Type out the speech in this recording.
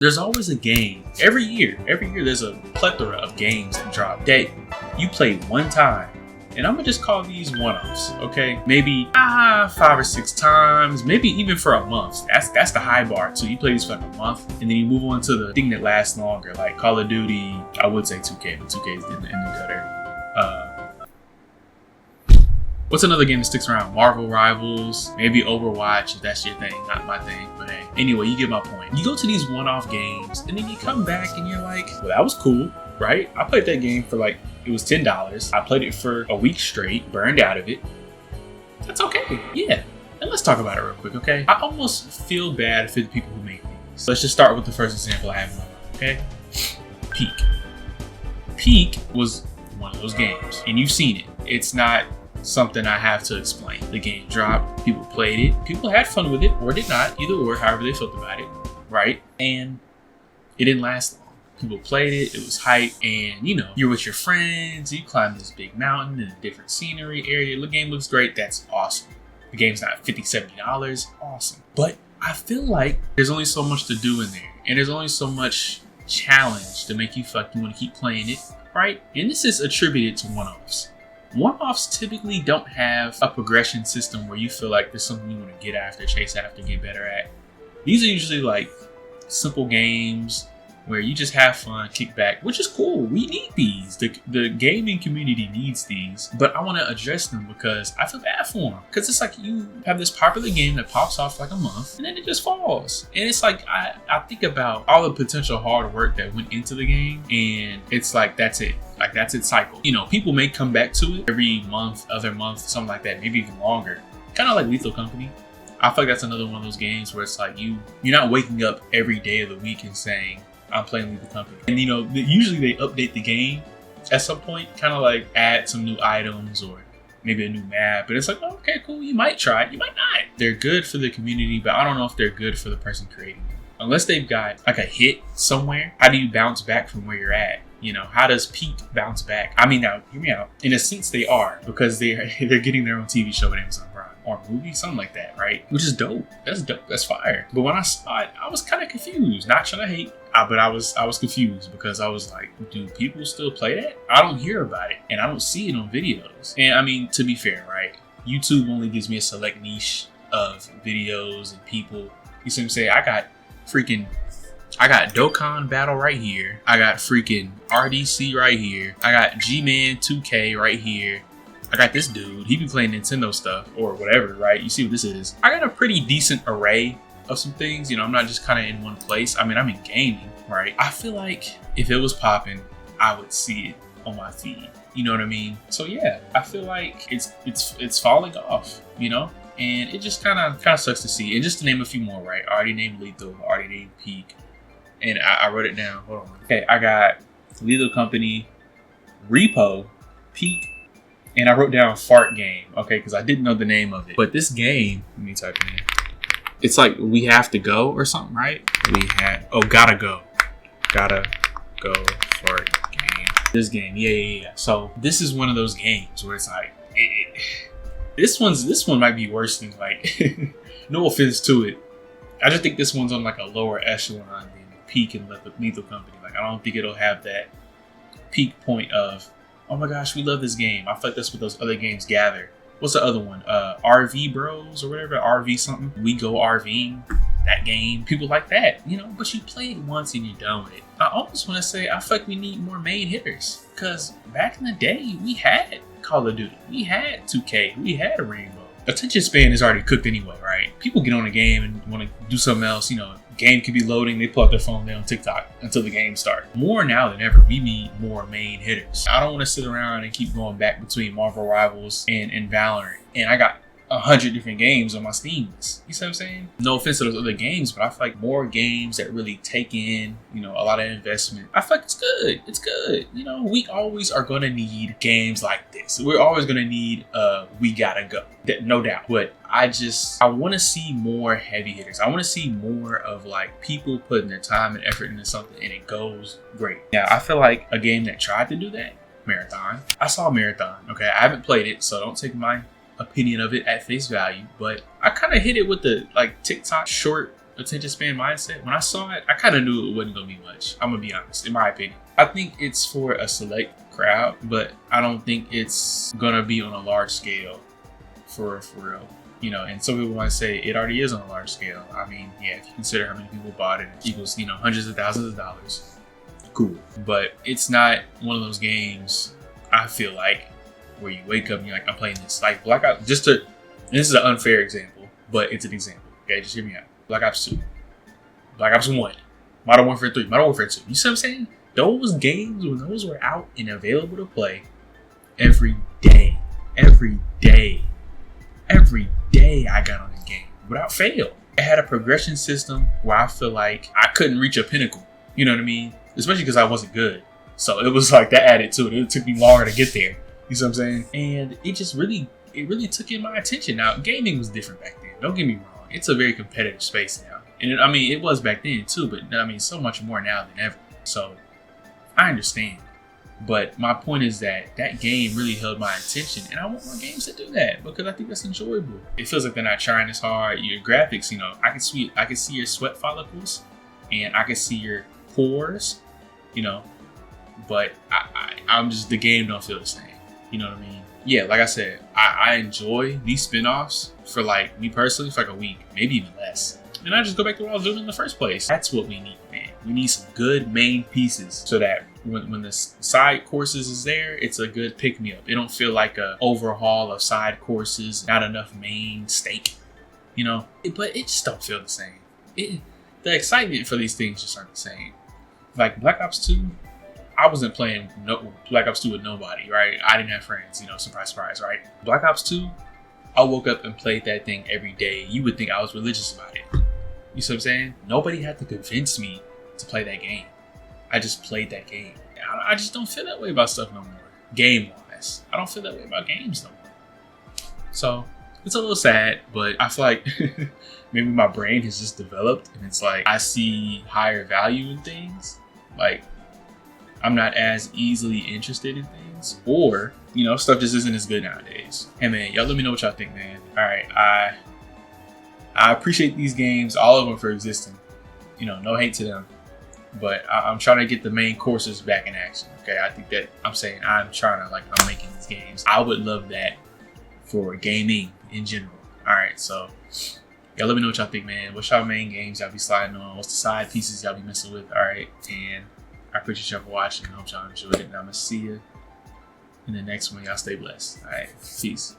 There's always a game every year. Every year there's a plethora of games that drop that you play one time. And I'm gonna just call these one-offs, okay? Maybe 5 or 6 times, maybe even for a month. That's the high bar. So you play these for like a month, and then you move on to the thing that lasts longer, like Call of Duty. I would say 2K, but 2K is in the gutter. What's another game that sticks around? Marvel Rivals, maybe Overwatch, if that's your thing, not my thing, but hey. Anyway, you get my point. You go to these one-off games, and then you come back and you're like, well, that was cool, right? I played that game for like, it was $10. I played it for a week straight, burned out of it. That's okay, yeah. And let's talk about it real quick, okay? I almost feel bad for the people who make these. Let's just start with the first example I have in my mind, okay? Peak. Peak was one of those games, and you've seen it. It's not something I have to explain. The game dropped, people played it, people had fun with it, or did not, either or, however they felt about it, right? And it didn't last long. People played it, it was hype, and you know, you're with your friends, you climb this big mountain in a different scenery area, the game looks great, that's awesome. The game's not $50, $70, awesome. But I feel like there's only so much to do in there, and there's only so much challenge to make you want to keep playing it, right? And this is attributed to one-offs. One-offs typically don't have a progression system where you feel like there's something you want to get after, chase after, get better at. These are usually like simple games where you just have fun, kick back, which is cool. We need these. The gaming community needs these, but I want to address them because I feel bad for them. Because it's like you have this popular game that pops off like a month and then it just falls. And it's like, I think about all the potential hard work that went into the game, and it's like, that's it. Like, that's its cycle. You know, people may come back to it every month, other month, something like that, maybe even longer. Kind of like Lethal Company. I feel like that's another one of those games where it's like you're not waking up every day of the week and saying, I'm playing Lethal Company. And you know, usually they update the game at some point, kind of like add some new items or maybe a new map. And it's like, oh, okay, cool. You might try it, you might not. They're good for the community, but I don't know if they're good for the person creating them. Unless they've got like a hit somewhere, how do you bounce back from where you're at? You know, how does Peak bounce back? I mean, now, hear me out. In a sense, they are, because they're getting their own TV show at Amazon Prime. Or movie, something like that, right? Which is dope. That's dope. That's fire. But when I saw it, I was kind of confused. Not trying to hate, but I was confused because I was like, do people still play that? I don't hear about it, and I don't see it on videos. And I mean, to be fair, right? YouTube only gives me a select niche of videos and people. You see what I'm saying? I got Dokkan Battle right here. I got freaking RDC right here. I got G-Man 2K right here. I got this dude, he be playing Nintendo stuff or whatever, right? You see what this is. I got a pretty decent array of some things. You know, I'm not just kind of in one place. I mean, I'm in gaming, right? I feel like if it was popping, I would see it on my feed. You know what I mean? So yeah, I feel like it's falling off, you know? And it just kind of sucks to see. And just to name a few more, right? I already named Lethal, I already named Peak. And I wrote it down. Hold on. Okay, I got Lethal Company, Repo, Peak, and I wrote down Fart Game, okay, because I didn't know the name of it. But this game, let me type it in. It's like We Have to Go or something, right? Gotta Go. Gotta Go Fart Game. This game, yeah. So this is one of those games where it's like, this one might be worse than like, no offense to it. I just think this one's on like a lower echelon than Peak and Lethal Company. Like, I don't think it'll have that peak point of, oh my gosh, we love this game. I feel like that's what those other games gather. What's the other one? RV Bros or whatever, RV something. We Go RVing, that game. People like that, you know, but you play it once and you're done with it. I almost want to say, I feel like we need more main hitters. Because back in the day, we had Call of Duty. We had 2K. We had a Rainbow. Attention span is already cooked anyway, right? People get on a game and want to do something else, you know. Game could be loading, they pull out their phone, they're on TikTok until the game starts. More now than ever, we need more main hitters. I don't want to sit around and keep going back between Marvel Rivals and Valorant. And I got 100 different games on my Steam list. You see what I'm saying? No offense to those other games, but I feel like more games that really take in, you know, a lot of investment. I feel like it's good. It's good. You know, we always are going to need games like this. We're always going to need We Gotta Go. No doubt. But I want to see more heavy hitters. I want to see more of like people putting their time and effort into something and it goes great. Now, I feel like a game that tried to do that, Marathon. I saw Marathon. Okay, I haven't played it, so don't take my opinion of it at face value, but I kind of hit it with the like TikTok short attention span mindset, when I saw it, I kind of knew it wasn't going to be much. I'm going to be honest, in my opinion. I think it's for a select crowd, but I don't think it's going to be on a large scale for real. You know, and some people want to say it already is on a large scale. I mean, yeah, if you consider how many people bought it, it equals, you know, hundreds of thousands of dollars. Cool. But it's not one of those games, I feel like, where you wake up and you're like, I'm playing this. Like Black Ops, this is an unfair example, but it's an example. Okay, just hear me out. Black Ops 2, Black Ops 1, Modern Warfare 3, Modern Warfare 2. You see what I'm saying? Those games, when those were out and available to play every day I got on the game without fail. It had a progression system where I feel like I couldn't reach a pinnacle. You know what I mean? Especially because I wasn't good. So it was like that added to it. It took me longer to get there. You see what I'm saying? And it just really took in my attention. Now, gaming was different back then. Don't get me wrong. It's a very competitive space now. And it was back then too, but I mean, so much more now than ever. So I understand. But my point is that game really held my attention, and I want more games to do that because I think that's enjoyable. It feels like they're not trying as hard. Your graphics, you know, I can see your sweat follicles, and I can see your pores, you know. But I'm just, the game don't feel the same. You know what I mean? Yeah, like I said, I enjoy these spinoffs for, like, me personally, for like a week, maybe even less. And I just go back to what I was doing in the first place. That's what we need, man. We need some good main pieces so that when the side courses is there, it's a good pick-me-up. It don't feel like a overhaul of side courses, not enough main steak, you know? But it just don't feel the same. The excitement for these things just aren't the same. Like Black Ops 2, I wasn't playing Black Ops 2 with nobody, right? I didn't have friends, you know, surprise, surprise, right? Black Ops 2, I woke up and played that thing every day. You would think I was religious about it. You see what I'm saying? Nobody had to convince me to play that game. I just played that game. I just don't feel that way about stuff no more. Game-wise. I don't feel that way about games no more. So, it's a little sad, but I feel like maybe my brain has just developed and it's like I see higher value in things. Like, I'm not as easily interested in things, or, you know, stuff just isn't as good nowadays. Hey man, y'all let me know what y'all think, man. Alright, I appreciate these games, all of them, for existing. You know, no hate to them. But I'm trying to get the main courses back in action. Okay, I think that I'm making these games. I would love that for gaming in general. Alright, so y'all let me know what y'all think, man. What's y'all main games y'all be sliding on? What's the side pieces y'all be messing with? Alright, and I appreciate y'all for watching. I hope y'all enjoyed it. And I'm going to see you in the next one. Y'all stay blessed. All right. Peace.